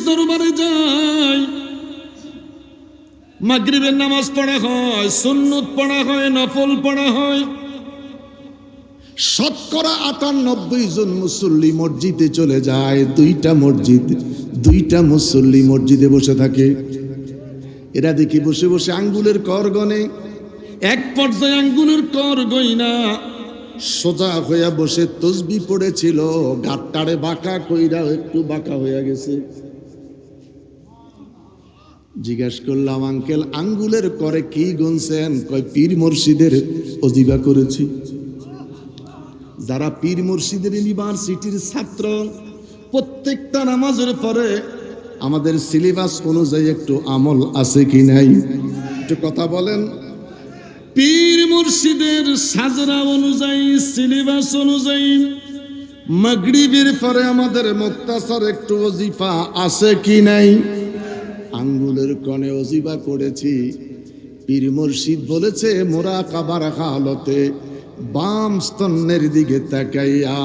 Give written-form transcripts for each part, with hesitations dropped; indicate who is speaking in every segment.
Speaker 1: দরবারে যায়, মাগরিবের নামাজ পড়া হয়, সুন্নত পড়া হয়, নফল পড়া হয়। শতকরা ৯৮ জন মুসল্লি মসজিদে চলে যায়। দুইটা মুসল্লি মসজিদে বসে থাকে। এরা দেখি বসে বসে আঙ্গুলের কর গনে। এক পর্যায়ে আঙ্গুলের কর গইনা সোজা হইয়া বসে তসবি পড়েছিল, গাট্টারে বাঁকা কইরা একটু বাঁকা হইয়া গেছে। জিজ্ঞাস করলাম, আঙ্কেল আঙ্গুলের করে কি গুনছেন? কয় পীর মুর্শিদের ওজিবা করেছি। যারা পীর মুর্শিদের ইউনিভার্সিটির ছাত্র, প্রত্যেকটা নামাজের পরে আমাদের সিলেবাস অনুযায়ী একটু আমল আছে কি নাই একটু কথা বলেন। পীর মুর্শিদের সাজরা অনুযায়ী, সিলেবাস অনুযায়ী মাগরিবের পরে আমাদের মুক্তাসার একটু ওজিফা আছে কি নাই? আঙ্গুলের কনে ওজিফা করেছি। পীর মুর্শিদ বলেছে মুরাকাবার হালতে বাম স্তনের দিকে তাকাইয়া,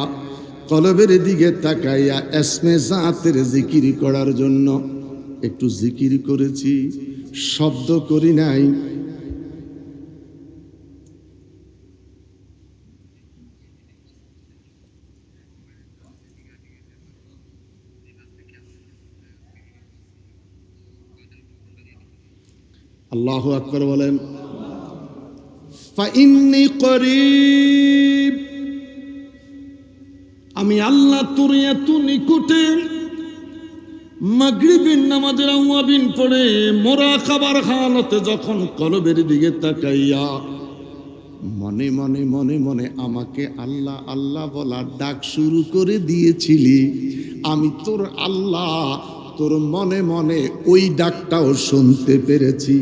Speaker 1: কলবের দিকে তাকাইয়া এসমে জাতের জিকির করার জন্য একটু জিকির করেছি, শব্দ করি নাই। আল্লাহু আকবার বলেন। ফাইন্নী করিব, আমি আল্লাহ তোর এত নিকটে। মাগরিবের নামাজের আওয়াবিন পড়ে মুরাকাবার হালতে যখন কলবের দিকে তাকাইয়া মনে মনে মনে মনে আমাকে আল্লাহ আল্লাহ বলার ডাক শুরু করে দিয়েছিলি, আমি তোর আল্লাহ তোর মনে মনে ওই ডাকটাও শুনতে পেরেছি।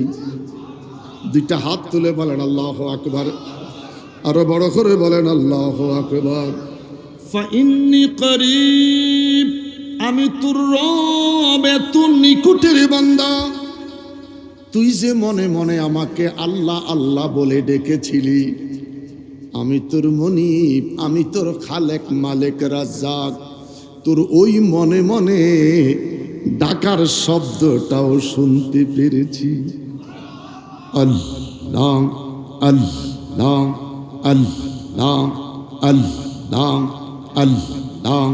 Speaker 1: দুইটা হাত তুলে বলেন আল্লাহু আকবার, আরো বড় করে বলেন আল্লাহু আকবার। ফাইন্নী করিব, আমি তোর রব এত নিকটের বান্দা। তুই যে মনে মনে আমাকে আল্লাহ আল্লাহ বলে ডেকেছিলি, আমি তোর মনিব, আমি তোর খালেক মালেক রাজ্জাক, তোর ওই মনে মনে ডাকার শব্দটাও শুনতে পেরেছি। আল্লাহ আল্লাহ আল্লাহ আল্লাহ আল্লাহ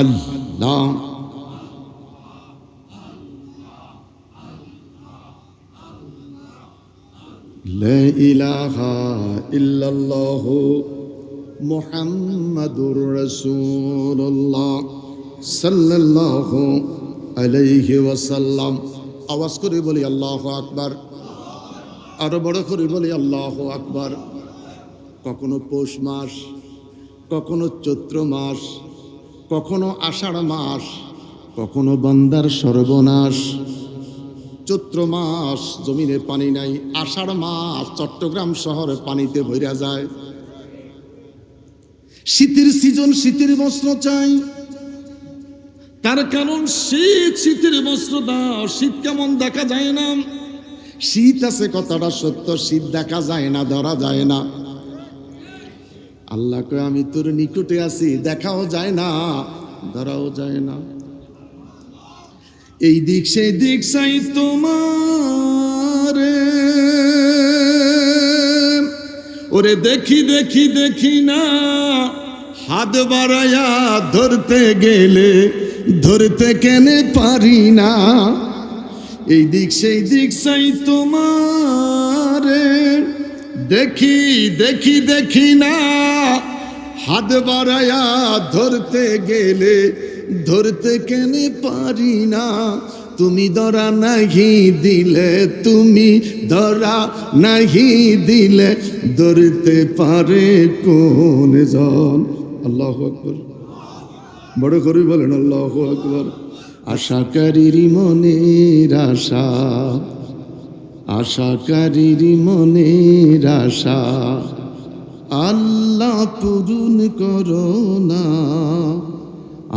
Speaker 1: আল্লাহ। লা ইলাহা ইল্লাল্লাহু মুহাম্মাদুর রাসূলুল্লাহ সাল্লাল্লাহু আলাইহি ওয়াসাল্লাম। আওয়াজ করে বলি আল্লাহু আকবার, আরো বড় করে বলি আল্লাহু আকবার। কখনো পৌষ মাস, কখনো চৈত্র মাস, কখনো আষাঢ় মাস, কখনো বান্দার সর্বনাশ। চৈত্র মাস জমিনে পানি নাই, আষাঢ় মাস চট্টগ্রাম শহরে পানিতে ভইরা যায়। শীতের সিজন, শীতের বস্ত্র চাই। তার কারণ শীতের বস্ত্র দাও। শীত কেমন দেখা যায় না, শীত আছে কথাটা সত্য, শীত দেখা যায় না, ধরা যায় না। আল্লাহ কয় আমি তোর নিকটে আছি, দেখাও যায় না, ধরাও যায় না। এই দিক সেই দিক চাই তোমার, ওরে দেখি দেখি দেখি না, হাত বাড়ায়া ধরতে গেলে ধরতে কেনে পারি না। এই দিক সেই দিক চাই তোমার, দেখি দেখি দেখি না, হাত বাড়ায়া ধরতে গেলে ধরতে কেনে পারি না। তুমি ধরা নাহি দিলে, তুমি ধরা নাহি দিলে ধরতে পারে কোন জন। আল্লাহু আকবার, বড় করে বলেন আল্লাহু আকবার। আশাকারীর মনের আশা, আশাকারীর মনের আশা আল্লাহ পূরণ করো না।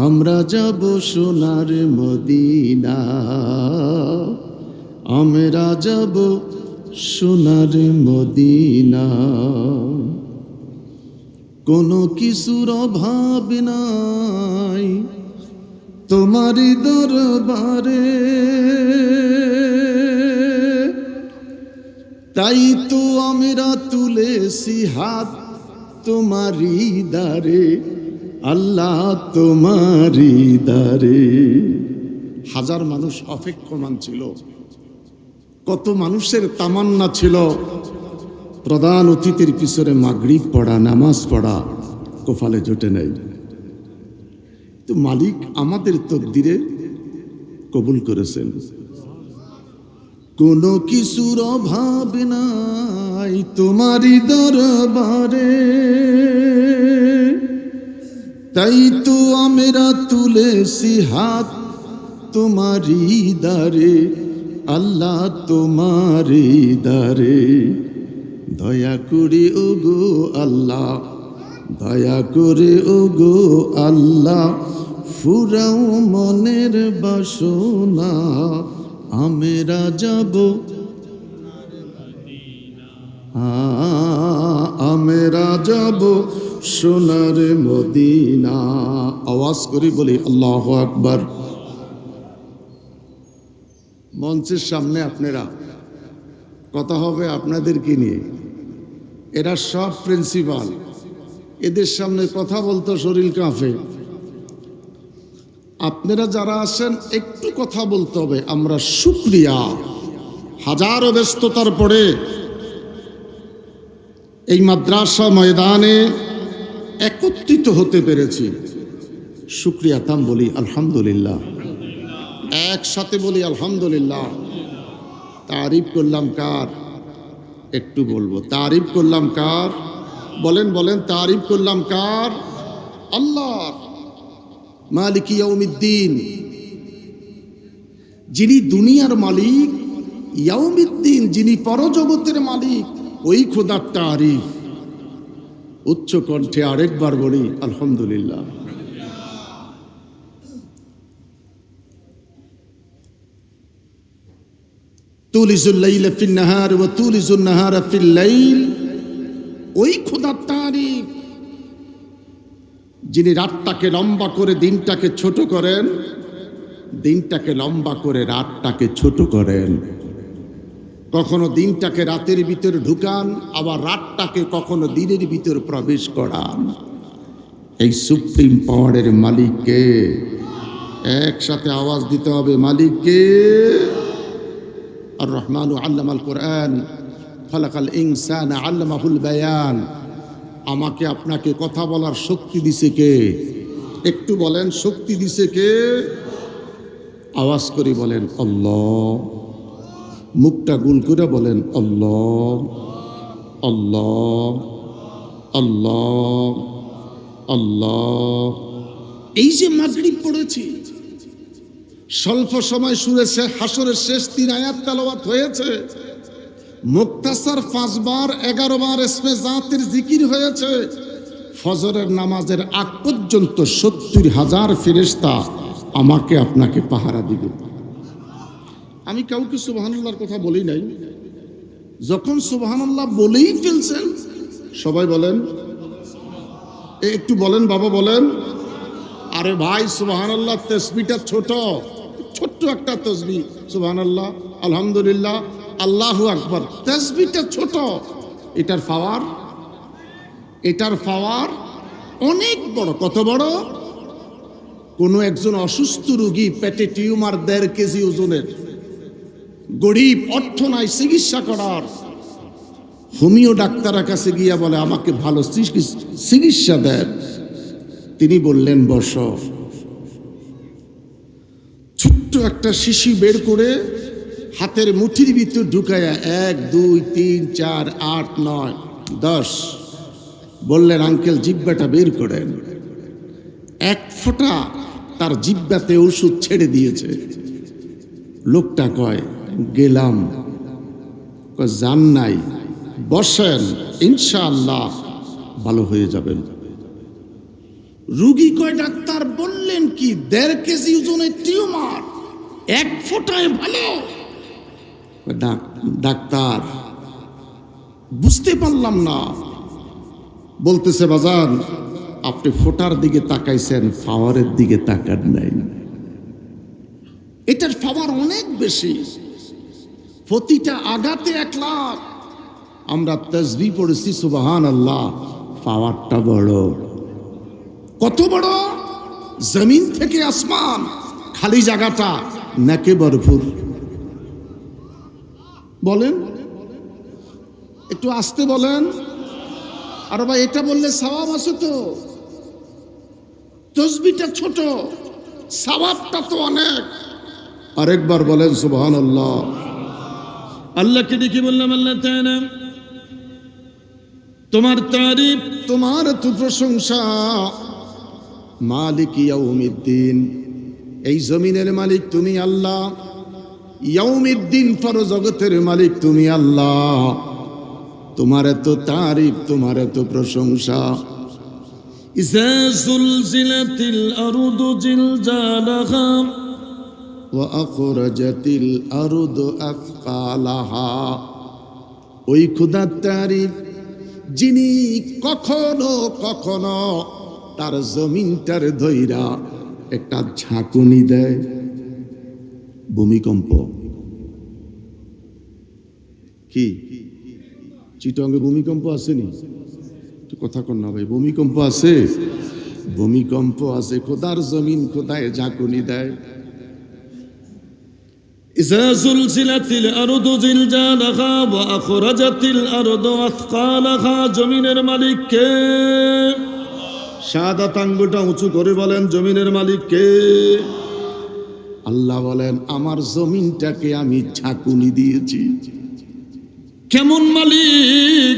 Speaker 1: আমরা যাব সোনার মদিনা, আমরা যাব সোনার মদিনা। কোনো কিছুর অভাব নাই, তোমারি দরবারে, তাই তো আমরা তুলেছি হাত তোমারি দ্বারে, আল্লাহ তোমারি দ্বারে। হাজার মানুষ অপেক্ষমান ছিল, কত মানুষের তামান্না ছিল প্রধান অতিথির পিছনে মাগরিব পড়া, নামাজ পড়া, কপালে জোটে নাই। তো মালিক আমাদের তকদিরে কবুল করেছেন। কোনো কিছুর অভাব নাই তোমারি দরবারে, তাই তো আমরা তুলেছি হাত তোমারি দ্বারে, আল্লাহ তোমারি দ্বারে। দয়া করে ওগো আল্লাহ, দয়া করে ওগো আল্লাহ, ফুরাও মনের বাসনা, আমরা যাব আমরা যাব সোনার মদিনা। আওয়াজ করি বলি আল্লাহু আকবার। মঞ্চের সামনে আপনারা কথা হবে আপনাদেরকে নিয়ে, এরা সব প্রিন্সিপাল, এদের সামনে কথা বলতে শরীর কাঁপে। আপনারা যারা আছেন একটু কথা বলতে হবে। আমরা শুকরিয়া, হাজারো ব্যস্ততার পরে এই মাদ্রাসা ময়দানে একত্রিত হতে পেরেছি। শুকরিয়া তাম বলি আলহামদুলিল্লাহ, একসাথে বলি আলহামদুলিল্লাহ। তারিফ করলাম কার? একটু বলবো, তারিফ করলাম কার? বলেন বলেন, তারিফ করলাম কার? আল্লাহ। মালিক ইয়াউমিদ্দিন, যিনি দুনিয়ার মালিক, ইয়াউমিদ্দিন যিনি পরজগতের মালিক, ওই খোদার তারিফ উচ্চ কণ্ঠে আরেকবার বলি আলহামদুলিল্লাহ। তুলিজুল লাইলা ফিন নাহার ওয়া তুলিজুন নাহারা ফিল লাইল, ওই খোদার তারিফ যিনি রাতটাকে লম্বা করে দিনটাকে ছোট করেন, দিনটাকে লম্বা করে রাতটাকে ছোট করেন। কখনো দিনটাকে রাতের ভিতর ঢুকান, আবার রাতটাকে কখনো দিনের ভিতর প্রবেশ করান। এই সুপ্রিম পাওয়ারের মালিককে একসাথে আওয়াজ দিতে হবে, মালিককে। আর রহমানু আল্লামাল কোরআন, খালাকাল ইনসানা আল্লামাহুল বায়ান। আমাকে আপনাকে কথা বলার শক্তি দিছে কে? একটু বলেন, শক্তি দিছে কে? আওয়াজ করে বলেন আল্লাহ। মুখটা গুল করে বলেন আল্লাহ আল্লাহ আল্লাহ আল্লাহ। এই যে মাগরিব পড়েছি, স্বল্প সময় শুনেছে, হাসরের শেষ 3 আয়াত তেলাওয়াত হয়েছে, মুক্তাসার 5 বার 11 বার ইসমে জাতের জিকির হয়েছে। ফজরের নামাজের আগ পর্যন্ত 70,000 ফেরেশতা আমাকে আপনাকে পাহারা দিবে। আমি কাউকে সুবহানাল্লাহর কথা বলি নাই। যখন সুবহানাল্লাহ বলেই ফেলছেন, সবাই বলেন, একটু বলেন বাবা বলেন। আরে ভাই, সুবহানাল্লাহ তাসবিহটা ছোট, ছোট্ট একটা তাসবিহ, সুবহানাল্লাহ আলহামদুলিল্লাহ আল্লাহু আকবার, তাসবিহটা ছোট। এটার পাওয়ার, এটার পাওয়ার অনেক বড়। কত বড়? কোন একজন অসুস্থ রোগী, পেটে টিউমার 1.5 কেজি ওজনের, গরিব, অর্থ নাই চিকিৎসা করার, হোমিও ডাক্তারের কাছে গিয়া বলে আমাকে ভালো চিকিৎসা দেন। তিনি বললেন বসো। ছোট্ট একটা শিশি বের করে হাতের মুঠির ভিতর ঢুকায়া 1 2 3 4 8 9 10 বললেন আঙ্কেল জিহ্বাটা বের করেন। 1 ফোঁটা তার জিহ্বাতে ওষুধ ছেড়ে দিয়েছে। লোকটা কয় গেলাম, কয় জান নাই, বসেন ইনশাআল্লাহ ভালো হয়ে যাবেন। রুগী কয় ডাক্তার বললেন কি 1.5 কেজি ওজনের টিউমার, 1 ফোঁটায় ভালো? ডাক্তার বুঝতে পারলাম না। বলতেছে বাজান আপনি ফোঁটার দিকে তাকাইছেন, পাওয়ারের দিকে তাকান নাই। এটার পাওয়ার অনেক বেশি, প্রতিটা আঘাতে 1 লাখ। আমরা তাসবিহ পড়েছি সুবহানাল্লাহ, পাওয়ারটা বড়। কত বড়? জমিন থেকে আসমান, খালি জায়গাটা নাকে ভরপুর। বলেন, একটু আসতে বলেন। আর ভাই এটা বললে সওয়াব আছে তো? তাসবিহটা ছোট, সওয়াবটা তো অনেক। আরেকবার বলেন সুবহানাল্লাহ।
Speaker 2: আল্লাহকে দেখি বললাম, আল্লাহ তাআলা তোমার তারিফ,
Speaker 1: তোমার তো প্রশংসা। মালিক ইয়াউমিদ্দিন, এই জমিনের মালিক তুমি আল্লাহ। ইয়াউমিদ্দিন, পরজগতের মালিক তুমি আল্লাহ। তোমার এত তারিফ, তোমার এত প্রশংসা।
Speaker 2: ইযা যুলজিলাতিল আরদু জিলজালাহা
Speaker 1: ওয়া আখরাজাতিল আরদু আথকালাহা, ওই খোদার তারিফ যিনি কখনো কখনো তার জমিনটার ধইরা একটা ঝাঁকুনি দেয়। ভূমিকম্প কি? চিটাঙ্গে ভূমিকম্প আসেনি? কথা কন না ভাই, ভূমিকম্প আছে? ভূমিকম্প আছে, খোদার জমিন খোদায় ঝাঁকুনি দেয়।
Speaker 2: ইযা যুলজিলাতিল আরদু জিলজালাহা ওয়া আখরাজাতিল আরদু আথকালাহা, জমিনের মালিক কে?
Speaker 1: শাহাদাত আঙ্গুলটা উঁচু করে বলেন, জমিনের মালিক কে? আল্লাহ বলেন, আমার জমিনটাকে আমি ঝাঁকুনি দিয়েছি।
Speaker 2: কেমন মালিক?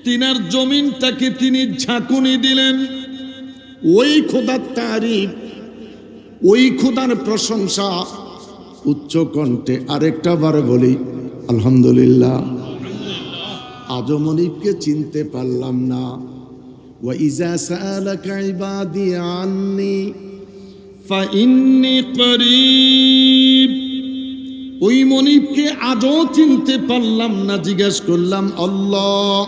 Speaker 2: তিনার জমিনটাকে তিনি ঝাঁকুনি দিলেন।
Speaker 1: ওই খোদার তারিফ, ওই খোদার প্রশংসা উচ্চ কণ্ঠে আরেকটা বার বলি আলহামদুলিল্লাহ। আজও মনিবকে চিনতে পারলাম না। ওয়া ইযা সাআলাকা ইবাদি আন্নি
Speaker 2: ফাইন্নী করিব, ওই মনিবকে আজও চিনতে পারলাম না। জিজ্ঞেস করলাম,
Speaker 1: আল্লাহ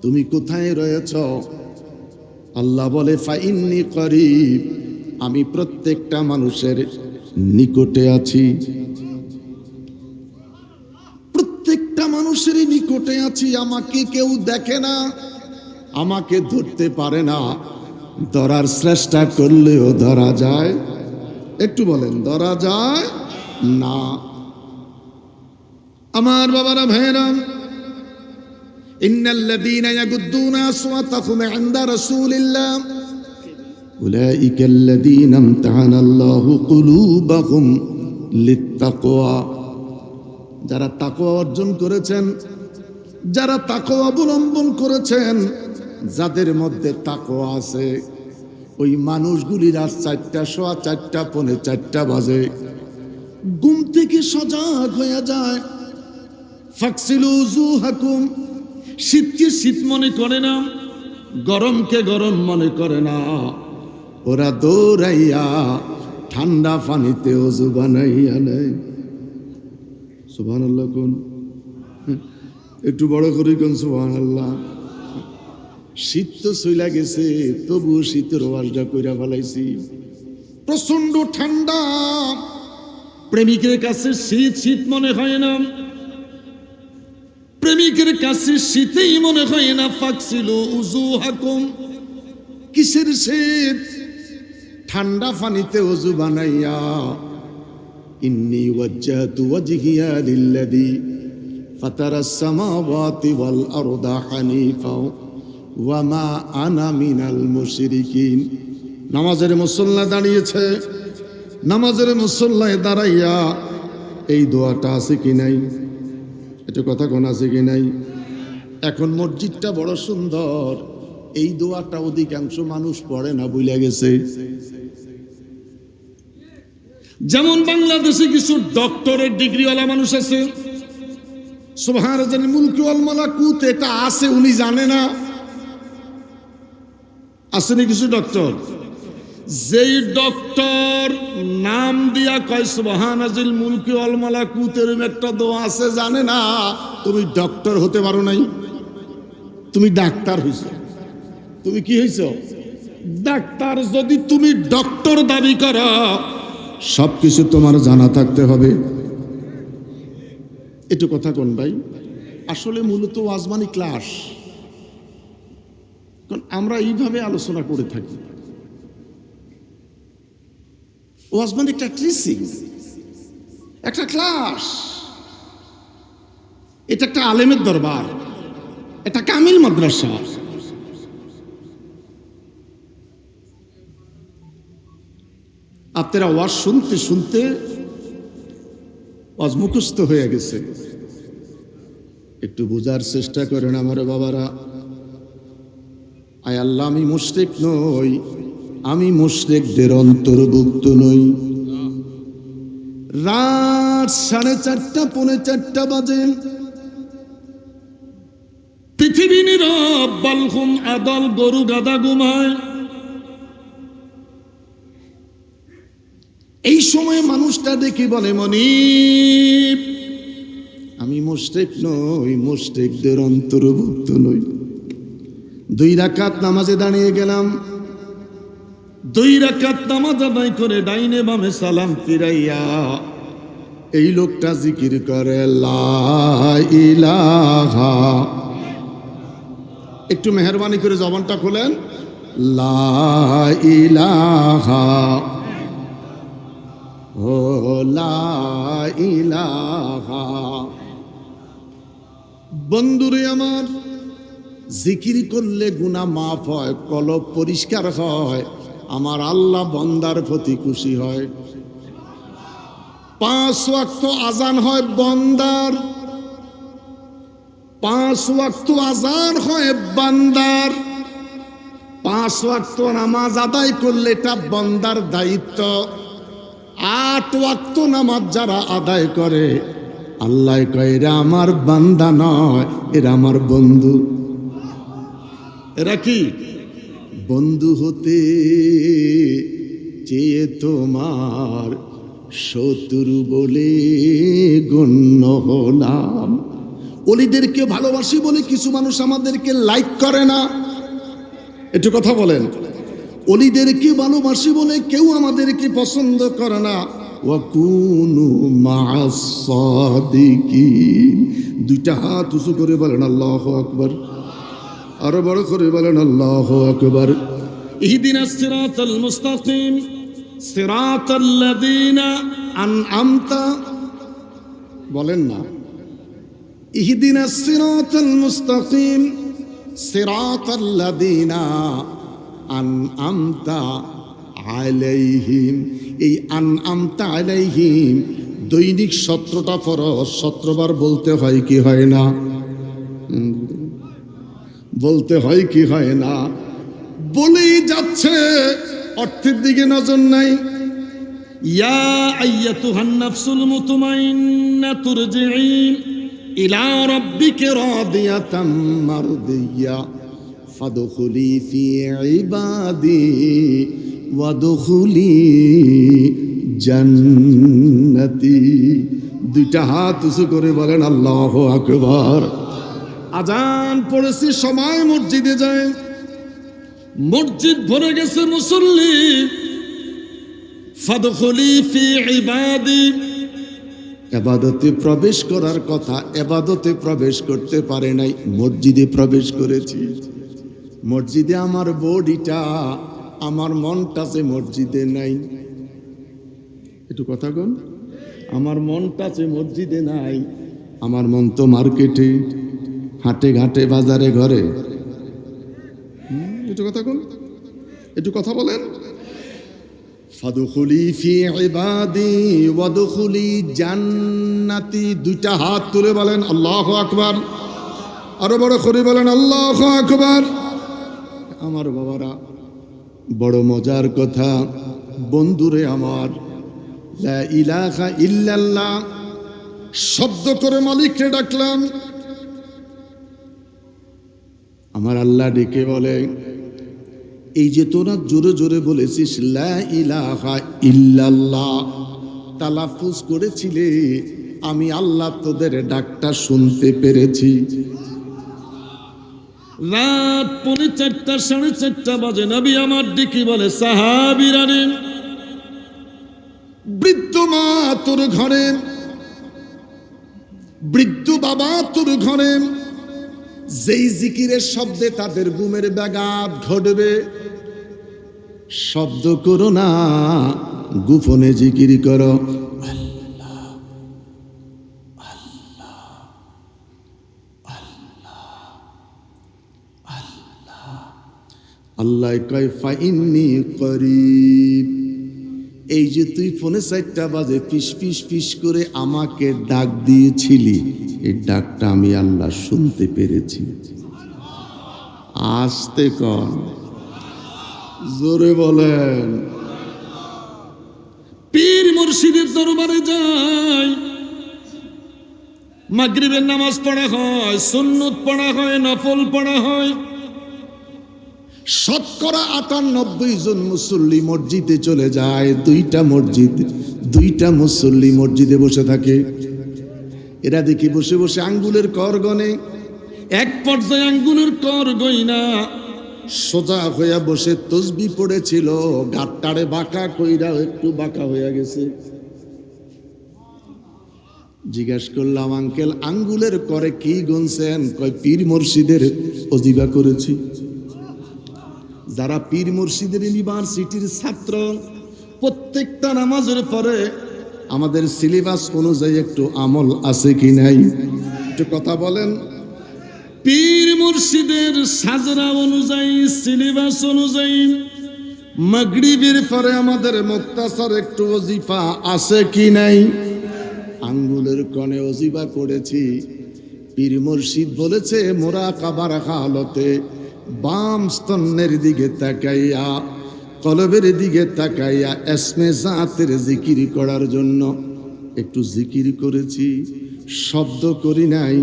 Speaker 1: তুমি কোথায় রয়েছ? আল্লাহ বলে, ফাইন্নী করিব, আমি প্রত্যেকটা মানুষের নিকটে আছি। প্রত্যেকটা মানুষের নিকটে আছি। আমাকে কেউ দেখে না, আমাকে ধরতে পারে না। ধরার চেষ্টা করলেও ধরা যায়? একটু বলেন, ধরা যায় না। আমার বাবারা ভাইরা, ইন্নাল্লাযীনা ইয়াগুদ্দুনা আসওয়াতাহুম ইনদা রাসূলিল্লাহ উলাইকা আল্লাযীনা ইমতাহানাল্লাহু কুলুবাহুম লিত্তাকওয়া, যারা তাকওয়া অর্জন করেছেন, যারা তাকওয়া অবলম্বন করেছেন, যাদের মধ্যে তাকওয়া আছে, ওই মানুষগুলি রাত 4টা, সোয়া 4টা, পৌনে 4টা বাজে ঘুম থেকে সজাগ হয়ে যায়। ফাকসিলু উজুহাকুম,
Speaker 2: শীতকে শীত মনে করে না, গরমকে গরম মনে করে না।
Speaker 1: ওরা দৌড়াইয়া ঠান্ডা পানিতে ওযু বানাইয়া নেয়। সুবহানাল্লাহ কোন, একটু বড় করে কোন সুবহানাল্লাহ। শীত তো চইলা গেছে, তবু শীতের ওয়াজটা কইরা ফেলাইছি। প্রচন্ড ঠান্ডা,
Speaker 2: প্রেমিকের কাছে শীত শীত মনে হয় না, প্রেমিকের কাছে শীতেই মনে হয় না। ফাকসিলু উজুহাকুম,
Speaker 1: কিসের শীত? ঠান্ডা পানিতে ওযু বানাইয়া। ইন্নী ওয়াজ্জাহতু ওয়াজহিয়া লিল্লাযী ফাতারাস সামাওয়াতি ওয়াল আরদা হানিফা ওয়া মা আনা মিনাল মুশরিকিন। নামাজের মুসল্লা দাঁড়িয়েছে, নামাজের মুসল্লায় দাঁড়াইয়া এই দোয়াটা আছে কি নাই? এটা কথা কোন আছে কি নাই? এখন মসজিদটা বড় সুন্দর, এই দোয়াটা অধিকাংশ মানুষ পড়ে না, ভুলে গেছে।
Speaker 2: যেমন বাংলাদেশে কিছু ডক্টরের ডিগ্রিওয়ালা মানুষ আছে,
Speaker 1: সুবহানাল মুলকি ওয়াল মালাকুত এটা আছে, উনি জানে না। আসেনি কিছু ডক্টর,
Speaker 2: যেই ডক্টর নাম দিয়া কয় সুবহানাল মুলকি ওয়াল মালাকুতের
Speaker 1: একটা দোয়া আছে, জানে না। তুমি ডক্টর হতে পারো নাই, তুমি ডাক্তার হইছো। তুমি কি হইছো? ডাক্তার। যদি তুমি ডক্টর দাবি করো, সব কিছু তোমার জানা থাকতে হবে। একটু কথা কোন ভাই, আসলে মূলত ওয়াজ মানে ক্লাস। কারণ আমরা এইভাবে আলোচনা করে থাকি, ওয়াজ মানে একটা ট্রিচিং, একটা ক্লাস। এটা একটা আলেমের দরবার, এটা কামিল মাদ্রাসা। আপনারা ওয়াজ শুনতে শুনতে ওয়াজ মুখস্থ হয়ে গেছে। একটু বোঝার চেষ্টা করেন আমার বাবারা। আয় আল্লাহ, আমি মুশরিক নই, আমি মুশরিকদের অন্তর্ভুক্ত নই। রাত 4:30 পৌনে 4টা বাজে,
Speaker 2: পৃথিবী নীরব, বালঘুম আদল, গরু গাদা ঘুমায়।
Speaker 1: এই সময় মানুষটা দেখি বলে, মনিব আমি মুশরিক নই, মুশরিকদের অন্তর্ভুক্ত নই। 2 রাকাত নামাজে দাঁড়িয়ে গেলাম।
Speaker 2: 2 রাকাত নামাজ আদায় করে ডাইনে বামে সালাম ফিরাইয়া
Speaker 1: এই লোকটা জিকির করে লা ইলাহা, একটু মেহরবানি করে জবানটা খোলেন, লা ইলাহা, ও লা ইলাহা। বন্ধুরে আমার, জিকির করলে গুনাহ মাফ হয়, কলব পরিষ্কার হয়, আমার আল্লাহ বান্দার প্রতি খুশি হয়। 5 ওয়াক্ত আজান হয় বান্দার, 5 ওয়াক্ত আজান হয় বান্দার। 5 ওয়াক্ত নামাজ আদায় করলে এটা বান্দার দায়িত্ব। 8 ওয়াক্ত নামাজ যারা আদায় করে, আল্লাহ কয় এরা আমার বান্দা নয়, এরা আমার বন্ধু।
Speaker 2: এরা কি?
Speaker 1: বন্ধু হতে চেয়ে তোমার শত্রু বলে গণ্য হলাম। ওলিদেরকে ভালোবাসি বলে কিছু মানুষ আমাদেরকে লাইক করে না, একটু কথা বলেন। ওলিদেরকে ভালোবাসি বলে কেউ আমাদেরকে পছন্দ করে না। ওয়াকুনু মা'আস সাদিকিন। 2টা হাত উঁচু করে বলেন আল্লাহু আকবার, আরো বড় করে বলেন আল্লাহু আকবার।
Speaker 2: ইহদিনাস সিরাতাল মুস্তাকিম সিরাতাল্লাযীনা
Speaker 1: আনআমতা, বলেন না, ইহদিনাস সিরাতাল মুস্তাকিম সিরাতাল্লাযীনা আনআমতা আলাইহিম। এই আনআমতা আলাইহিম দৈনিক 17টা ফরজ, 17 বার বলতে হয় কি হয় না? বলতে হয় কি হয় না? বলেই যাচ্ছে, অর্থের দিকে নজর নাই।
Speaker 2: ইয়া আইয়াতুহান নাফসুল মুতমাইন্না তুরজিঈন
Speaker 1: ইলা রাব্বিকা রাদিয়াতাম মারদিয়া ফাদখুলি ফি ইবাদি ওয়াদখুলি জান্নাতি। 2টা হাত উঁচু করে বলেন আল্লাহু আকবার। আজান পড়েছি, সময় মসজিদে যায়,
Speaker 2: মসজিদ ভরে গেছে মুসল্লি। ফাদখুলি ফি ইবাদি,
Speaker 1: ইবাদতে প্রবেশ করার কথা, ইবাদতে প্রবেশ করতে পারে নাই, মসজিদে প্রবেশ করেছি। মসজিদে আমার বডিটা, আমার মনটা যে মসজিদে নাই। একটু কথা কোন, আমার মনটা যে মসজিদে নাই। আমার মন তো মার্কেটে, হাটে ঘাটে, বাজারে, ঘরে। একটু কথা কোন, একটু কথা বলেন। ফাদখুলি ফি ইবাদি ওয়াদখুলি জান্নাতি। 2টা হাত তুলে বলেন আল্লাহু আকবার, আরো বড় করে বলেন আল্লাহু আকবার। আমার বাবারা, বড় মজার কথা, বন্ধুরে আমার, লা ইলাহা ইল্লাল্লাহ শব্দ করে মালিককে ডাকলাম। আমার আল্লাহ ডেকে বলে, এই যে তোরা জোরে জোরে বলেছিস লা ইলাহা ইল্লাল্লাহ, তালাফুজ করেছিলে, আমি আল্লাহ তোদের ডাকটা শুনতে পেরেছি।
Speaker 2: রাত 4:30 4:30 বাজে, নবী আমার ডেকে বলে, সাহাবীরা রে,
Speaker 1: বৃদ্ধ মা তোর ঘরে, বৃদ্ধ বাবা তোর ঘরে, যেই জিকিরের শব্দে তাদের ঘুমের ব্যাঘাত ঘটবে, শব্দ করো না, গোপনে জিকির করো। আল্লাহ কয় ফাইন্নি করিব, এই যে তুই ফোনে 4টা বাজে ফিস ফিস ফিস করে আমাকে ডাক দিয়েছিলি, এই ডাকটা আমি আল্লাহ শুনতে পেরেছি। আস্তে কর, জোরে বলেন।
Speaker 2: পীর মুর্শিদের দরবারে যাই, মাগরিবের নামাজ পড়া হয়, সুন্নত পড়া হয়, নফল পড়া হয়।
Speaker 1: শতকরা 98 জন মুসল্লি মসজিদে চলে যায়, দুইটা মুসল্লি মসজিদে বসে থাকে। এরা দেখি বসে বসে আঙ্গুলের কর গনে,
Speaker 2: এক পর্যায়ে আঙ্গুলের কর গইনা
Speaker 1: সোজা হইয়া বসে তসবি পড়েছিল, গাট্টারে বাঁকা কইরা একটু বাঁকা হইয়া গেছে। জিজ্ঞাসা করলাম, আঙ্কেল আঙ্গুলের করে কি গুনছেন? কয় পীর মুর্শিদের অজিবা করেছি। যারা পীর মুর্শিদের ইউনিভার্সিটির ছাত্র, প্রত্যেকটা নামাজের পরে আমাদের সিলেবাস অনুযায়ী একটু আমল আছে কি নাই, একটু কথা বলেন।
Speaker 2: পীর মুর্শিদের সাজরা অনুযায়ী, সিলেবাস অনুযায়ী
Speaker 1: মাগরিবের পরে আমাদের মুক্তাসর একটু ওজিফা আছে কি নাই? আঙ্গুলের কনে ওজিফা করেছি। পীর মুর্শিদ বলেছে মুরাকাবার হালতে বাম স্তনের দিকে তাকাইয়া, কলবের দিকে তাকাইয়া এসমে জাতের জিকির করার জন্য একটু জিকির করেছি, শব্দ করি নাই।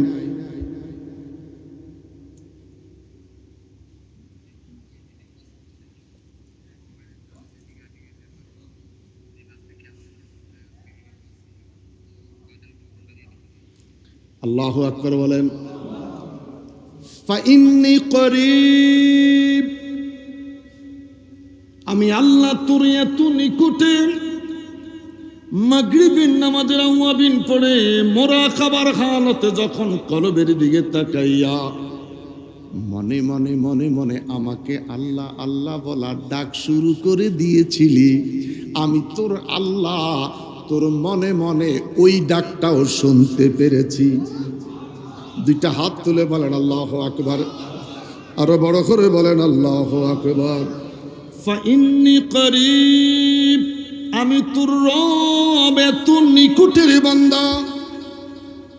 Speaker 1: আল্লাহু আকবার বলেন। ফাইন্নি করিব,
Speaker 2: আমি আল্লাহ তোর এত নিকটে। মাগরিবের নামাজের আওয়াবিন পড়ে মুরাকাবার হালতে যখন কলবের দিকে তাকাইয়া
Speaker 1: মনে মনে মনে মনে আমাকে আল্লাহ আল্লাহ বলা ডাক শুরু করে দিয়েছিলি, আমি তোর আল্লাহ, তোর মনে মনে ওই ডাকটাও শুনতে পেরেছি। দুইটা হাত তুলে বলেন আল্লাহু আকবার, আরো বড় করে বলেন আল্লাহু আকবার।
Speaker 2: ফাইন্নি করিব, আমি তোর রব এত নিকটের বান্দা।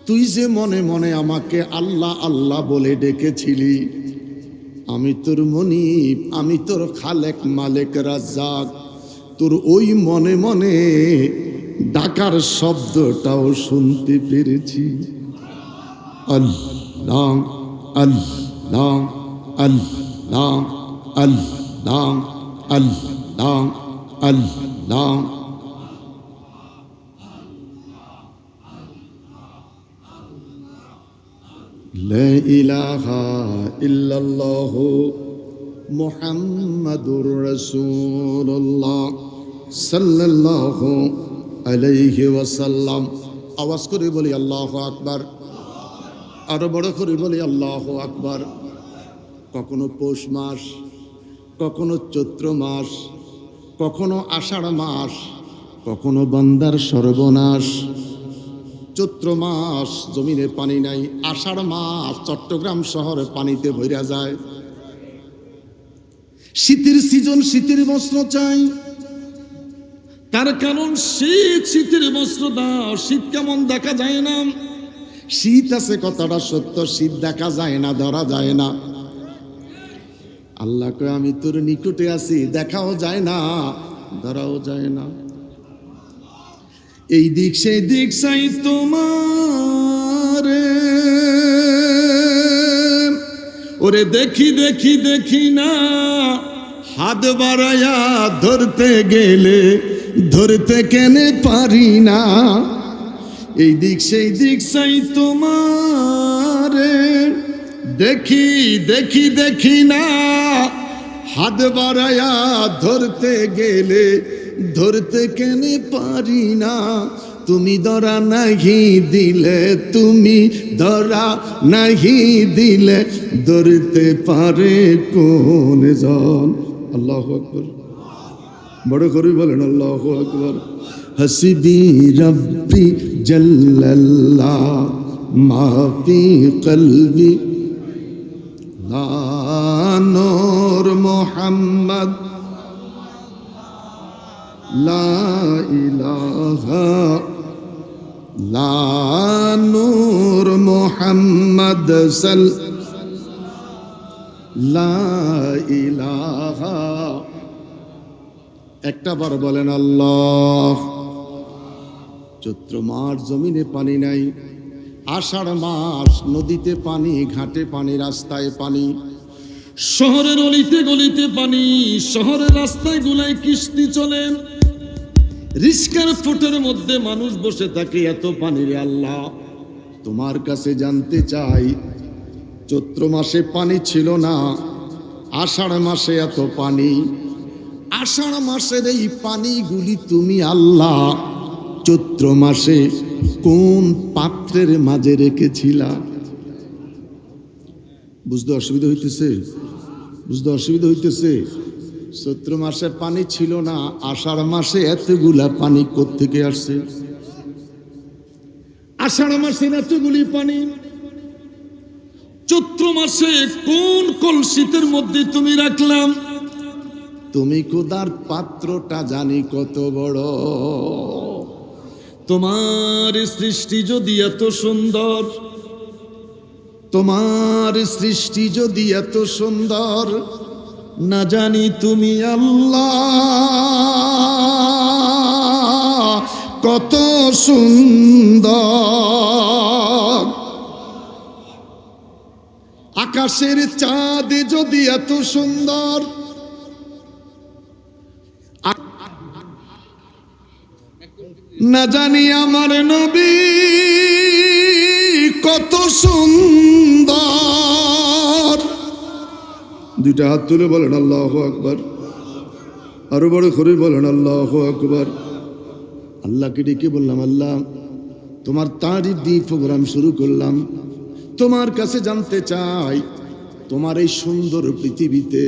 Speaker 1: তুই যে মনে মনে আমাকে আল্লাহ আল্লাহ বলে ডেকেছিলি, আমি তোর মনিব, আমি তোর খালেক মালেক রাজ্জাক, তোর ওই মনে মনে ডাকার শব্দটাও শুনতে পেরেছি। আল্লাহ আল্লাহ আল্লাহ আল্লাহ আল্লাহ আল্লাহ। লা ইলাহা ইল্লাল্লাহু মুহাম্মাদুর রাসূলুল্লাহ সাল্লাল্লাহু আলাইহি ওয়াসাল্লাম। আওয়াজ করে বলি আল্লাহু আকবার, আরো বড় করে বলি আল্লাহু আকবার। কখনো পৌষ মাস, কখনো চৈত্র মাস, কখনো আষাঢ় মাস, কখনো বান্দার সর্বনাশ। চৈত্র মাস জমিনে পানি নাই, আষাঢ় মাস চট্টগ্রাম শহরে পানিতে ভইরা যায়। শীতের সিজন, শীতের বস্ত্র চাই,
Speaker 2: তার কারণ শীতের বস্ত্র দাও। শীত কেমন দেখা যায় না,
Speaker 1: শীত আছে কথাটা সত্য, শীত দেখা যায় না, ধরা যায় না। আল্লাহ কয় আমি তোর নিকটে আছি, দেখাও যায় না, ধরাও যায় না। এই দিক সেই দিক চাই তোমার,
Speaker 2: ওরে দেখি দেখি দেখি না,
Speaker 1: হাত বাড়াইয়া ধরতে গেলে ধরতে কেনে পারি না। এই দিক সেই দিক চাই তোমার, দেখি দেখি দেখি না, হাত বাড়াইয়া ধরতে গেলে ধরতে কেন পারি না, তুমি ধরা নাহি দিলে, তুমি ধরা নাহি দিলে ধরতে পারে কোন জন। আল্লাহু আকবার, বড় করে বলেন আল্লাহু আকবার। হাসবি রব্বি জাল্লাল্লাহ মা ফি কলবি, লা নূর মুহাম্মদ, লা ইলাহা, লা নূর মুহাম্মদ সাল, লা ইলাহা। একটা বার বলেন আল্লাহ। চৈত্র মাস জমিনে পানি নাই, আষাঢ় মাস নদীতে পানি, ঘাটে পানি, রাস্তায় পানি,
Speaker 2: শহরের অলিতে গলিতে পানি, শহরের রাস্তায় গুলায় কিস্তি চলে, রিস্কার ফুটের মধ্যে মানুষ বসে থাকে, এত পানি রে আল্লাহ।
Speaker 1: তোমার কাছে জানতে চাই, চৈত্র মাসে পানি ছিল না, আষাঢ় মাসে এত পানি, আষাঢ় মাসের এই পানিগুলি তুমি আল্লাহ চৈত্র মাসে কোন পাত্রের মাঝে রেখেছিলা? বুঝতে অসুবিধা হইতেছে? বুঝতে অসুবিধা হইতেছে? চৈত্র মাসে পানি ছিল না, আষাঢ় মাসে এতগুলা পানি কোত্থেকে আসছে?
Speaker 2: আষাঢ় মাসে এতগুলি পানি, চৈত্র মাসে কোন কলসিতের মধ্যে তুমি রাখলাম?
Speaker 1: তুমি খোদার পাত্রটা জানি কত বড়।
Speaker 2: তোমার সৃষ্টি যদি এত সুন্দর,
Speaker 1: তোমার সৃষ্টি যদি এত সুন্দর, না জানি তুমি আল্লাহ কত সুন্দর। আকাশের চাঁদ যদি এত সুন্দর, না জানি আমার নবী কত সুন্দর। দুইটা হাত তুলে বলেন আল্লাহু আকবার, আরো বড় করে বলেন আল্লাহু আকবার। আল্লাহকে ডেকে বললাম, আল্লাহ তোমার তারিফ দিয়ে প্রোগ্রাম শুরু করলাম। তোমার কাছে জানতে চাই, তোমার এই সুন্দর পৃথিবীতে,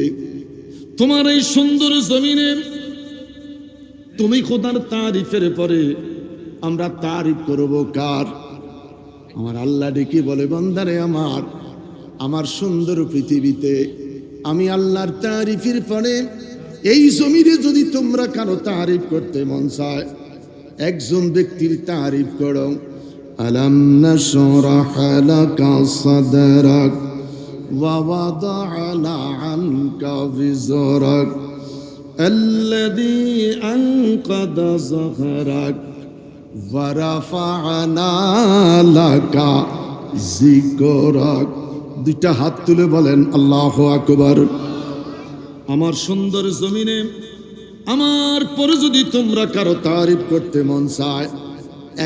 Speaker 2: তোমার এই সুন্দর জমিনে তুমি খোদার তারিফের পরে
Speaker 1: আমরা তারিফ করব কার? আমার আল্লাহ ডেকে বলে, বান্দারে আমার, আমার সুন্দর পৃথিবীতে আমি আল্লাহর তারিফের পরে এই জমিনে যদি তোমরা কারো তারিফ করতে মন চায়, একজন ব্যক্তির তারিফ করো। আলাম নাশরাহ লাকা সাদরাক ওয়া ওয়াদা'না আনকা বিজরাক আল্লাযী আনকাদা যহরাক ওয়া রাফা'না লাকা যিকরাক। দুইটা হাত তুলে বলেন আল্লাহু আকবার।
Speaker 2: আমার সুন্দর জমিনে আমার পরে যদি তোমরা কারো
Speaker 1: তারিফ করতে মন চায়,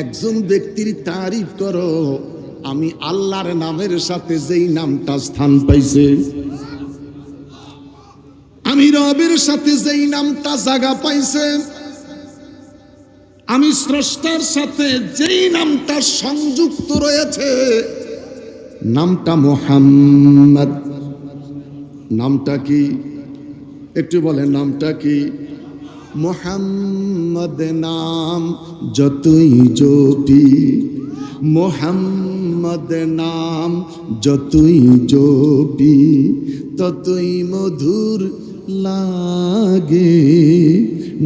Speaker 1: একজন ব্যক্তির তারিফ করো। আমি আল্লাহর নামের সাথে যেই নামটা স্থান পাইছে, আমি রবের সাথে যেই নামটা জায়গা পাইছে, আমি স্রষ্টার সাথে যেই নামটা সংযুক্ত রয়েছে, নামটা মুহাম্মদ। নামটা কি? একটু বলেন নামটা কি? মুহাম্মদ নাম যতই জপি, মুহাম্মদ নাম যতই জপি, ততই মধুর লাগে।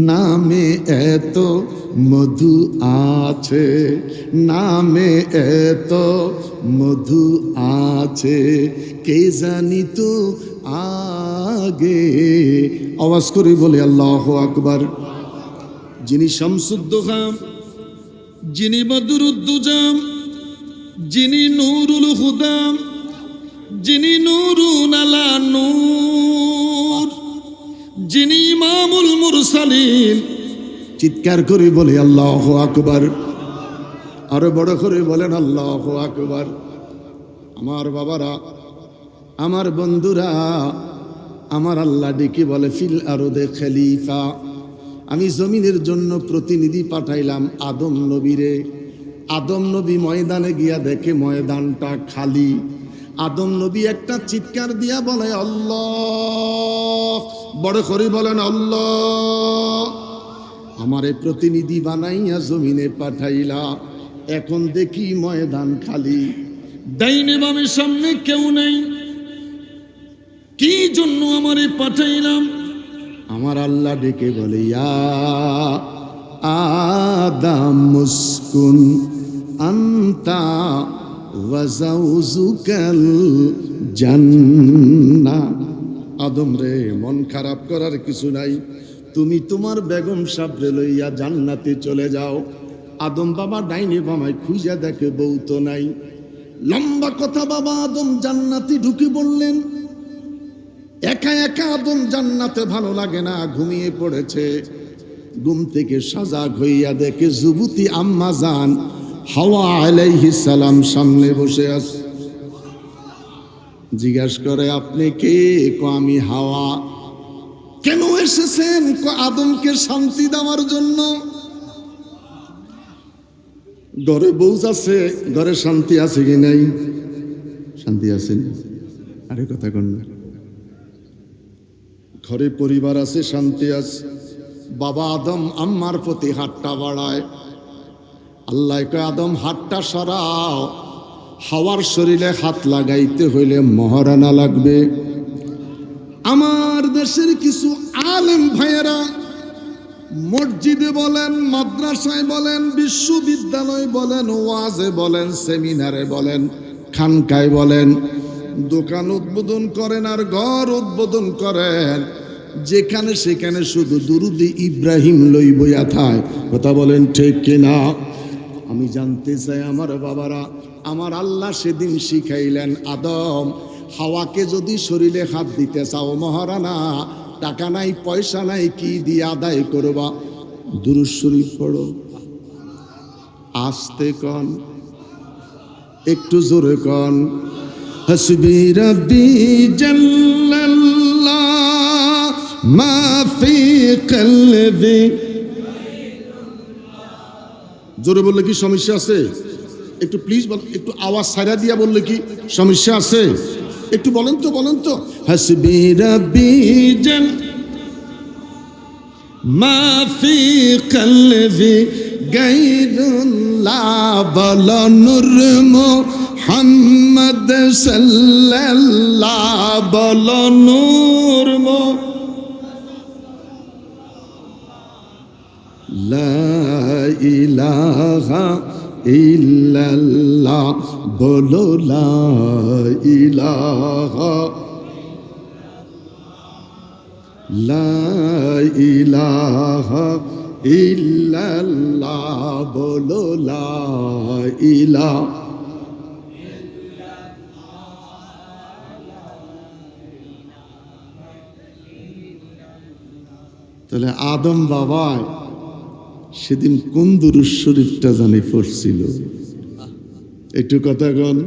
Speaker 1: নামে এত মধু আছে, নামে এত মধু আছে, কে জানি তো আগে। আওয়াজ করে বলে আল্লাহু আকবার।
Speaker 2: যিনি শামসুদ্দোহাম, যিনি বদরুদ্দুজাম, যিনি নূরুল হুদাম, যিনি নূরুন আলা নূর, যিনি ইমামুল মুরসালিন।
Speaker 1: চিৎকার করে বলে আল্লাহু আকবার। আরো বড় করে বলেন আল্লাহু আকবার। আমার বাবারা, আমার বন্ধুরা, আমার আল্লাহ ডেকে বলে ফিল আরদে খলিফা, আমি জমিনের জন্য প্রতিনিধি পাঠাইলাম আদম নবীরে। আদম নবী ময়দানে গিয়া দেখে ময়দানটা খালি। আদম নবী একটা চিৎকার দিয়া বলে আল্লাহ, বড় করে বলেন আল্লাহ, আমারে প্রতিনিধি বানাইয়া জমিনে পাঠাইলা, এখন দেখি ময়দান খালি,
Speaker 2: ডাইনে বামে সামনে কেউ নেই, কি জন্য আমারে পাঠাইলাম?
Speaker 1: আমার আল্লাহ ডেকে বলে ইয়া আদম মুসকুন আনতা ওয়া যাওজুকাল জান্নাহ। আদম রে, মন খারাপ করার কিছু নাই, তুমি তোমার বেগম সাবরে লইয়া জান্নাতে চলে যাও। আদম বাবা ডাইনে বামায় খুঁজা দেখে বউ তো নাই। লম্বা কথা, বাবা আদম জান্নাতে ঢুকে বললেন। একা একা আদম জান্নাতে ভালো লাগে না, ঘুমিয়ে পড়েছে। ঘুম থেকে সজাগ হইয়া দেখে যুবতী আম্মা জান হাওয়া আলাইহিস সালাম সামনে বসে আছে। জিজ্ঞাসা করে আপনি কে? আমি হাওয়া। কেন এসেছেন? আদমকে শান্তি দেওয়ার জন্য। ঘরে বউ আছে, ঘরে শান্তি আছে কি নাই? শান্তি আছে? আরে কথা কন না। ঘরে পরিবার আছে, শান্তি আছে। বাবা আদম আম্মার প্রতি হাতটা বাড়ায়। আল্লাহ কয় আদম হাতটা সরাও। হাওয়ার শরীরে হাত লাগাইতে হইলে মহারানা লাগবে। আমার দেশের কিছু আলেম ভাইয়েরা মসজিদে বলেন, মাদ্রাসায় বলেন, বিশ্ববিদ্যালয় বলেন, ওয়াজে বলেন, সেমিনারে বলেন, খানকায় বলেন, দোকান উদ্বোধন করেন আর ঘর উদ্বোধন করেন, যেখানে সেখানে শুধু দুরুদি ইব্রাহিম লই বইয়া থায়। কথা বলেন ঠিক কিনা? আমি জানতে চাই আমার বাবারা, আমার আল্লাহ সেদিন শিখাইলেন আদম হাওয়াকে যদি শরীরে হাত দিতে চাও মহারানা, টাকা নাই পয়সা নাই, কি দিয়ে আদায় করবা? দুরূদ শরীফ পড়ো। আস্তে কন, একটু জোরে কন। হাসবি রাব্বি জাল্লাল্লাহ মা ফি কলবি। জোরে বললে কি সমস্যা আছে? একটু প্লিজ বল, একটু আওয়াজ ছাড়া দিয়া বললে কি সমস্যা আছে? একটু বলেন তো, বলেন তো। হাসবি রাব্বি জাল মা ফি কলবি গায়রুল্লাহ বলো নূর মুহাম্মদ সাল্লাল্লাহ বলো নূর লা ইলাহা ইল্লাল্লাহ বলো লা ইলাহা লা ইলাহা ইল্লাল্লাহ বলো লা ইলাহা। তাহলে আদম বাবা সেদিন কোন দুরূদ শরীফটা জানি পড়ছিল? একটু কথা কন।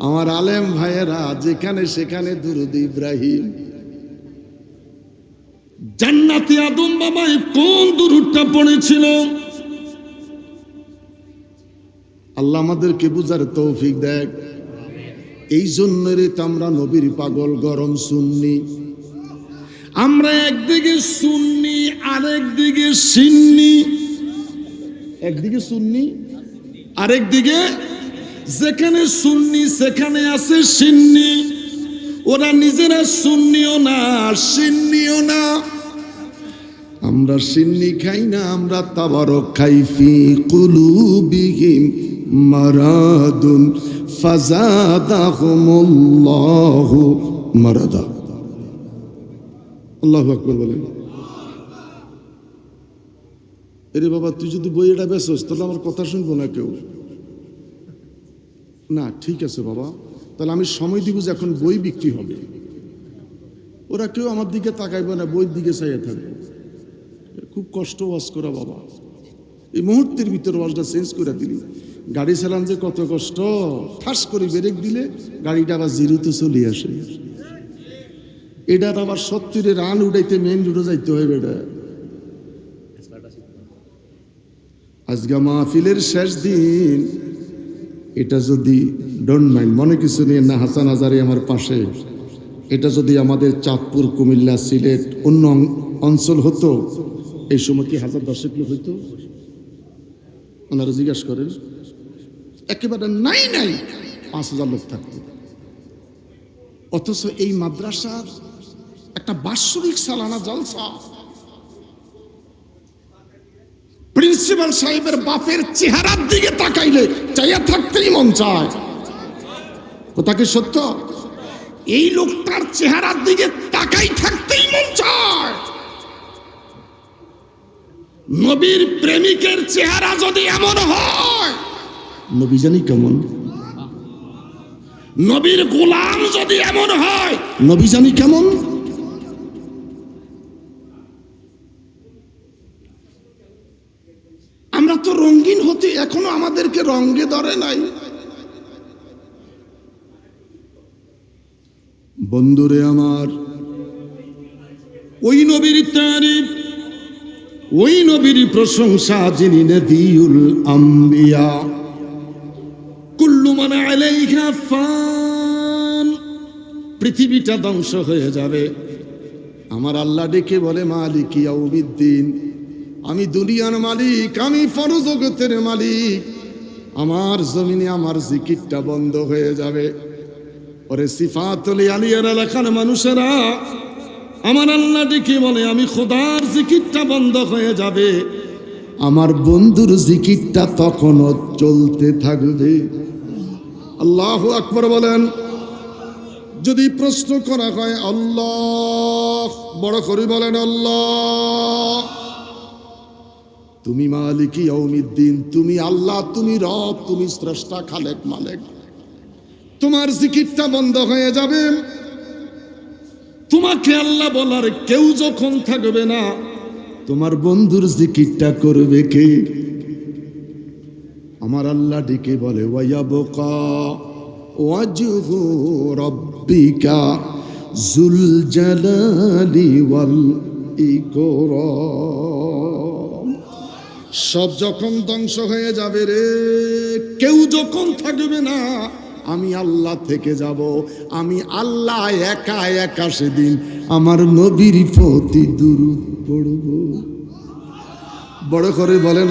Speaker 1: আমার আলেম ভাইয়েরা যেখানে সেখানে দুরূদ ইব্রাহিম।
Speaker 2: জান্নাতে আদম বাবাই কোন দুরূদটা পড়েছিল?
Speaker 1: আল্লাহ আমাদেরকে বুঝার তৌফিক দেখ। এই জন্যই তো আমরা নবীর পাগল, গরম সুন্নি।
Speaker 2: আমরা একদিকে সুন্নি আরেকদিকে সিন্নি।
Speaker 1: একদিকে সুন্নি
Speaker 2: আরেকদিকে যেখানে সুন্নি সেখানে আছে সিন্নি। ওরা নিজেরা সুন্নিও না সিন্নিও না।
Speaker 1: আমরা সিন্নি খাই না, আমরা তাবারক খাই। ফি কুলুবিহিম মারাদুন ফাজাদাহুমুল্লাহু মারাদা। আল্লাহু আকবার বলেন। এরে বাবা, তুই যদি বই এটা বেচোস তাহলে আমার কথা শুনবো না কেউ। না ঠিক আছে বাবা, তাহলে আমি সময় দিব যে এখন বই বিক্রি হবে। ওরা কেউ আমার দিকে তাকাইবে না, বইয়ের দিকে চাইয়ে থাকবে। খুব কষ্ট ওয়াজ করা বাবা। এই মুহূর্তের ভিতর ওয়াজটা চেঞ্জ করে দিলি। গাড়ি চালান যে কত কষ্ট, ঠাস করে ব্রেক দিলে গাড়িটা আবার জিরোতে চলে আসে। এটার আবার 70-এ রান উঠাইতে মেইন রোডে যাইতে হয়। বেটা আজকে মাহফিলের শেষ দিন, এটা যদি ডোন্ট মাইন্ড, মনে কিছু নিয়ে না, হাসান হাজারি আমার পাশে, এটা যদি আমাদের চাঁদপুর, কুমিল্লা, সিলেট অন্য অঞ্চল হতো, এই সময় কি 1010 লোক হইতো? ওনারা জিজ্ঞাসা করেন। একেবারে নাই 5000 লোক থাকতো। অথচ এই মাদ্রাসার একটা বাৎসরিক সালানা জলসা, প্রিন্সিপাল সাহেবের বাপের চেহারার দিকে তাকাইলে চাইয়া থাকতেই মন চায়। কথা কি সত্য? এই লোকটার চেহারার দিকে তাকাই থাকতেই মন চায়। নবীর প্রেমিকের চেহারা যদি এমন হয়, নবী জানি কেমন, নবীর গোলাম যদি এমন হয়, নবী জানি কেমন। আমরা তো রঙিন হতে এখনো আমাদেরকে রঙে ধরে নাই। বন্ধুরে আমার,
Speaker 2: ওই নবীর তারিফ, ওই নবীর প্রশংসা, যিনি নবিউল আম্বিয়া, কুল্লু মান আলাইহা ফান, পৃথিবীটা ধ্বংস হয়ে যাবে।
Speaker 1: আমার আল্লাহ ডেকে বলে মালিক ইয়াউমিদ্দিন, আমি দুনিয়ার মালিক, আমি পরজগতের মালিক। আমার জমিনে আমার জিকিরটা বন্ধ হয়ে যাবে। ওরে সিফাতুল আলিয়ার এলাকার মানুষেরা,
Speaker 2: আমার আল্লাহ ডেকে বলে আমি খোদার জিকিরটা বন্ধ হয়ে যাবে,
Speaker 1: আমার বন্ধুর জিকিরটা তখনও চলতে থাকবে। আল্লাহু আকবার বলেন। যদি প্রশ্ন করা হয় আল্লাহ, বড় করে বলেন আল্লাহ, তুমি মালিক ইয়াউমিদ্দিন, তুমি আল্লাহ, তুমি রব, তুমি স্রষ্টা, খালেক, মালিক, তোমার জিকিরটা বন্ধ হয়ে যাবে।
Speaker 2: তোমাকে আল্লাহ বলার কেউ যখন থাকবে না,
Speaker 1: তোমার বন্ধুর জিকিরটা করবে কে? আমার আল্লাহ ডেকে বলে ওয়ায়াবকা ওয়াজহু রাব্বিকা যুল জালালি ওয়াল ইকরাম। সব যখন ধ্বংস হয়ে যাবে রে, কেউ যখন থাকবে না, আমি আল্লাহ থেকে যাব। আমি আল্লাহ একা একা সেদিন আমার নবীর প্রতি দুরূদ পড়ব। বড় করে বলেন।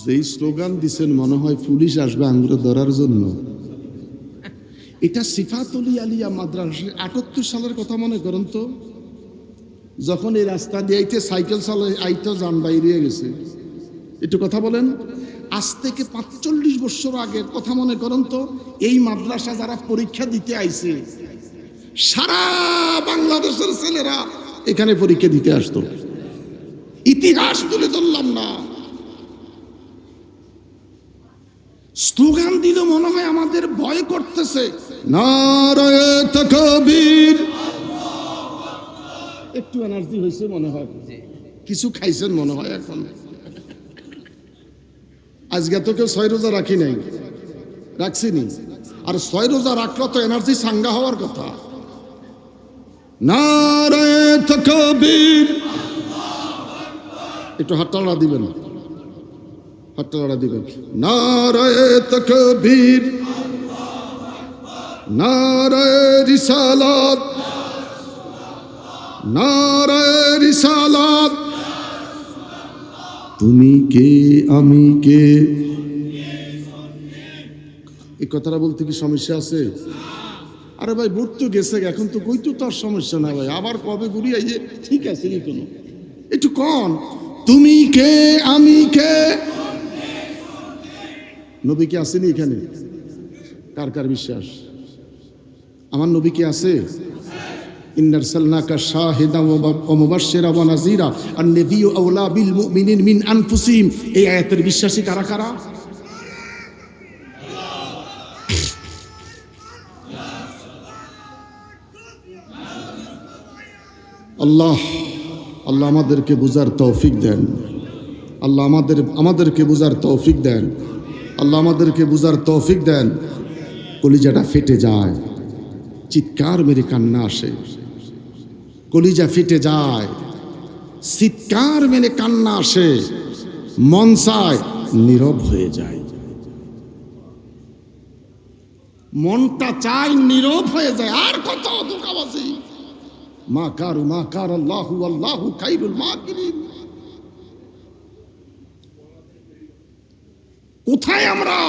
Speaker 1: যেই স্লোগান দিচ্ছেন মনে হয় পুলিশ আসবে আঙ্গুরে ধরার জন্য। এটা সিফাতুল আলিয়া মাদ্রাসা 78 সালের কথা মনে করেন তো, যখন এই রাস্তা দিয়ে আইতে সাইকেল চালাই আইতে যান বাইরে গেছে। একটু কথা বলেন। আজ থেকে 45 বছর আগের কথা মনে করেন তো, এই মাদ্রাসা যারা পরীক্ষা দিতে আইছে, সারা বাংলাদেশের ছেলেরা এখানে পরীক্ষা দিতে আসতো। ইতিহাস তুলে ধরলাম না, স্লোগান দিলে মনে হয় আমাদের ভয় করতেছে। নারায়ে তাকবীর। একটু এনার্জি হয়েছে মনে হয়, কিছু খাইছেন মনে হয় এখন। আজকে তো কেউ 6 রোজা রাখি নাই, রাখছিনি। আর 6 রোজা রাখলে তো এনার্জি সাঙ্গা হওয়ার কথা। নারায়ে তাকবীর। একটু হাততালি দিবেন, হাততালি দিবেন। নারায়ে তাকবীর, নারায়ে রিসালাত, নারায়ে রিসালাত। তুমি কে আমি কে, এই কথাটা বলতে কি সমস্যা আছে? আরে ভাই ভোট তো গেছে, এখন তো কই তো তার সমস্যা না ভাই, আবার কবে ঘুরি আইয়ে ঠিক আছে কি কোনো একটু কন। তুমি কে আমি কে, নবী কে আসেনি এখানে? কার কার বিশ্বাস আমার নবী কে আছে? ইন্না আরসালনাকা শাহিদান ওয়া মুবাশশিরান ওয়া নাযীরা আন-নাবিয়্যু আওলা বিল মুমিনিন মিন আনফুসিহিম। এই আয়াতের বিশ্বাসী কারা কারা? আল্লাহ আল্লাহ আমাদেরকে বুঝার তৌফিক দেন। আল্লাহ আমাদেরকে বুঝার তৌফিক দেন। আল্লাহ আমাদেরকে বুঝার তৌফিক দেন। কলিজাটা ফেটে যায়, চিৎকার মেরে কান্না আসে, কলিজা ফেটে যায়, চিৎকার মেরে কান্না আসে, মন চায় নীরব হয়ে যায়, মনটা চায় নীরব হয়ে যায়। আর কত ধোঁকাবাজি! মা কার আল্লাহু আল্লাহু খায়রুল মাকিরিন। কোথায় আমরা,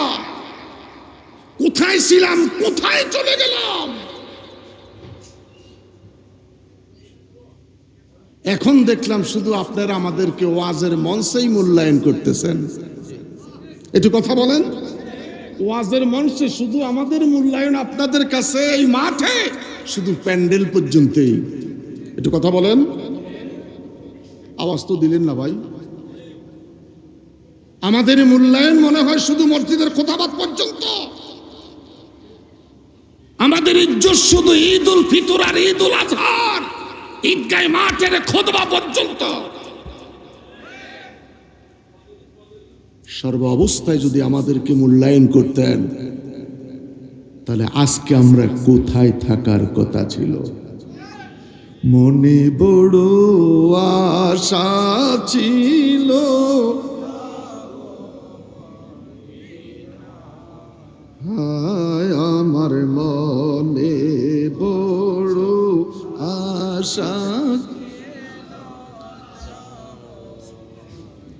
Speaker 1: কোথায় ছিলাম, কোথায় চলে গেলাম? এখন দেখলাম শুধু আপনারা আমাদেরকে ওয়াজের মঞ্চেই মূল্যায়ন করতেছেন। একটু কথা বলেন। ওয়াজের মঞ্চে শুধু আমাদের মূল্যায়ন, আপনাদের কাছে এই মাঠে শুধু প্যান্ডেল পর্যন্তই। একটু কথা বলেন। আওয়াজ তো দিলেন না ভাই। আমাদের মূল্যায়ন মনে হয় শুধু মসজিদের খোতাবাদ পর্যন্ত। আমাদের ইজ্জত শুধু ঈদ উল ফিতর আর ঈদ উল আজহার ঈদগাহ মাঠের খুতবা পর্যন্ত। সর্ব অবস্থায় যদি আমাদেরকে মূল্যায়ন করতেন, তাহলে আজকে আমরা কোথায় থাকার কথা ছিল? মনে বড় আশা ছিল, হায় আমার মনে বড় আশা।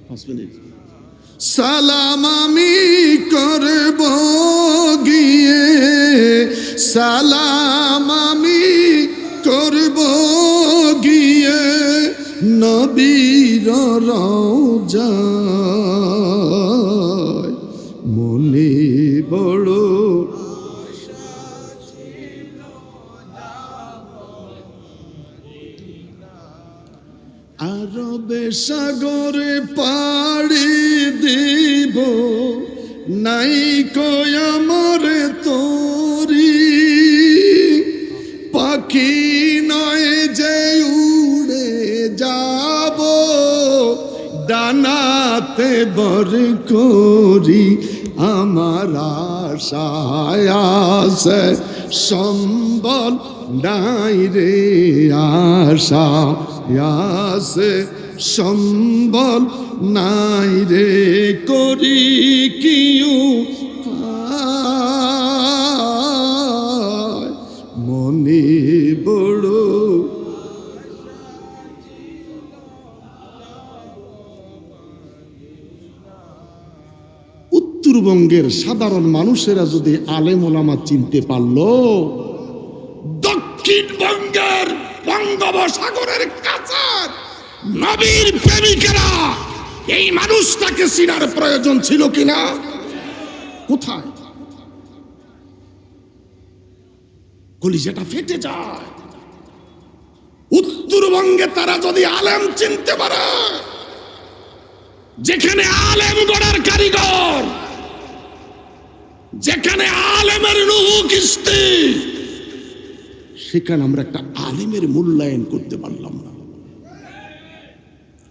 Speaker 1: 5 মিনিট। সালাম আমি করব গিয়ে, সালাম আমি করব গিয়ে নবীর রওজায়। মনে বড় আরবে সাগরে পাড়ি দিব, নাই কই আমার তোরি পাখি নয় যে উড়ে যাব, ডানাতে বর করি আমার আশায় আছে সম্বল নাই রে, আশা আছে সম্বল নাই রে, করি কিউ মনে বড়। উত্তরবঙ্গের সাধারণ মানুষেরা যদি আলেম ওলামা চিনতে পারলো, দক্ষিণবঙ্গের বঙ্গোপসাগরের কাছে নবীর প্রেমিকেরা এই মানুষটাকে চিনার প্রয়োজন ছিল কিনা? কোথায়? কলিজাটা ফেটে যায়। উত্তরবঙ্গে তারা যদি আলেম চিনতে পারে, যেখানে আলেম গড়ার কারিগর, যেখানে আলেমের রূহ কিস্তি, সেখানে আমরা একটা আলেমের মূল্যায়ন করতে পারলাম না।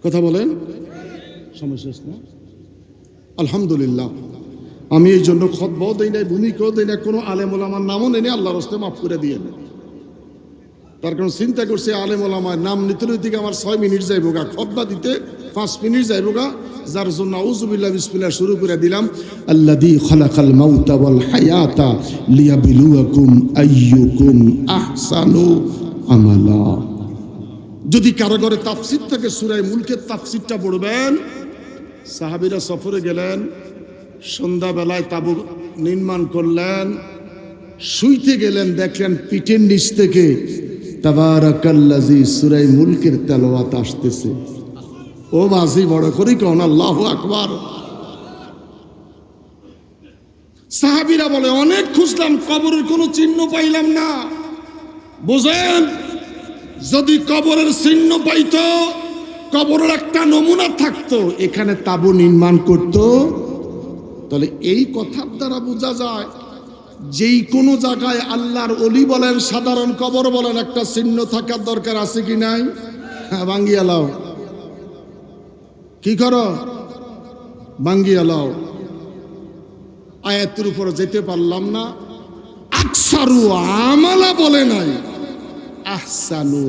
Speaker 1: কথা বলেন। সমস্যা না? আলহামদুলিল্লাহ, আমি এই জন্য খুতবাও দেই নাই, ভূমিকাও দেই না, কোনো আলেম ওলামার নামও নেই, আল্লাহর রাস্তায় মাফ করে দিয়ে। তার কারণ চিন্তা করছে আলেম ওলামার নাম নিতে থেকে আমার 6 মিনিট যাইব গা, খুতবা দিতে 5 মিনিট যাইব গা, যার জন্য আউযুবিল্লাহ বিসমিল্লাহ শুরু করে দিলাম। আল্লাযী খালাকাল মাউতা ওয়াল হায়াতা লিয়াবলুয়াকুম আইয়ুকুম আহসানু আমালা। যদি কারো ঘরে তাফসীর থাকে, সূরা মুলকের তাফসীরটা পড়বেন। সাহাবীরা সফরে গেলেন, সন্ধ্যাবেলায় তাঁবু নির্মাণ করলেন, শুইতে গেলেন, দেখলেন পিঠের নিচ থেকে তাবারাকাল্লাযী সূরা মুলকের তেলাওয়াত আসতেছে। ও বাজি বড় করে কোন আল্লাহু আকবার। সাহাবীরা বলে অনেক খুঁজলাম, কবরের কোনো চিহ্ন পাইলাম না। বুঝেন, যদি কবরের চিহ্ন পাইতো, কবরের একটা নমুনা থাকতো, এখানে তাঁবু নির্মাণ করত, তাহলে এই কথার দ্বারা বোঝা যায় যেই কোনো জায়গায় আল্লাহর ওলি বলেন, সাধারণ কবর বলেন, একটা চিহ্ন থাকার দরকার আছে কি নাই? হ্যাঁ, ভাঙ্গিয়া লাও। কি করো? ভাঙ্গিয়া লাও। আয়াতের উপর যেতে পারলাম না। আকসারু আমালা বলে নাই, আহসানু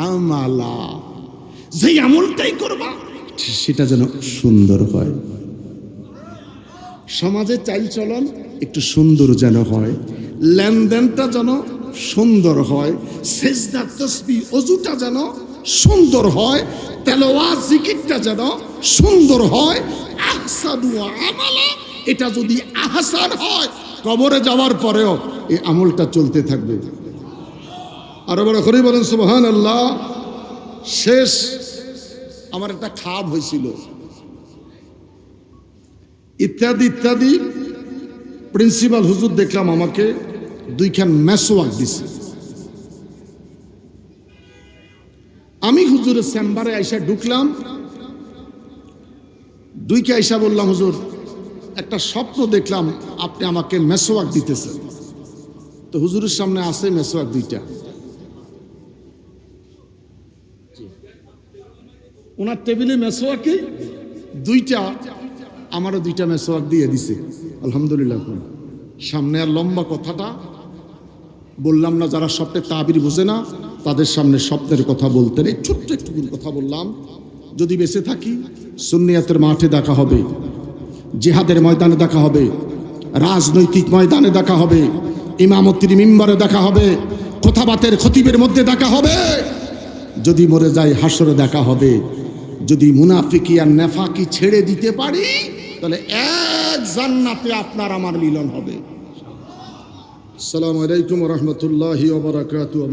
Speaker 1: আমালা, যেই আমলটাই করবা সেটা যেন সুন্দর হয়। সমাজে চাল চলন একটু সুন্দর যেন হয়, লেনদেনটা যেন সুন্দর হয়, সেজদা তাসবিহ ওযুটা যেন সুন্দর হয়, তেলাওয়াত জিকিরটা যেন সুন্দর হয়। আহসানু আমালা, এটা যদি আহসান হয় কবরে যাওয়ার পরেও এই আমলটা চলতে থাকবে। আরো বড় করে বলেন সুবহানাল্লাহ। শেষ আমার একটা খাব হয়েছিল, ইত্যাদি ইত্যাদি। প্রিন্সিপাল হুজুর দেখলাম আমাকে দুইখান মেসওয়াক দিছে। আমি হুজুরের চেম্বারে আইসা ঢুকলাম, দুইকে আইসা বললাম, হুজুর একটা স্বপ্ন দেখলাম আপনি আমাকে মেসওয়াক দিতেছেন। তো হুজুরের সামনে আছে মেসওয়াক দুইটা, ওনার টেবিলে মেসওয়াকে দুইটা, আমারও দুইটা মেসওয়াক দিয়ে দিছে। আলহামদুলিল্লাহ। সামনে আর লম্বা কথাটা বললাম না, যারা স্বপ্নের তাবির বোঝে না তাদের সামনে স্বপ্নের কথা বলতে নেই। ছোট্ট একটু কথা বললাম, যদি বেঁচে থাকি সুন্নিয়াতের মাঠে দেখা হবে, জিহাদের ময়দানে দেখা হবে, রাজনৈতিক ময়দানে দেখা হবে, ইমামতির মিম্বরে দেখা হবে, খোতাবাতের খতিবের মধ্যে দেখা হবে, যদি মরে যাই হাসরে দেখা হবে। যদি মুনাফিকি আর নেফাকি ছেড়ে দিতে পারি তাহলে এক জান্নাতে আপনার আমার মিলন হবে। আসসালামু আলাইকুম ওয়া রাহমাতুল্লাহি ওয়া বারাকাতুহু।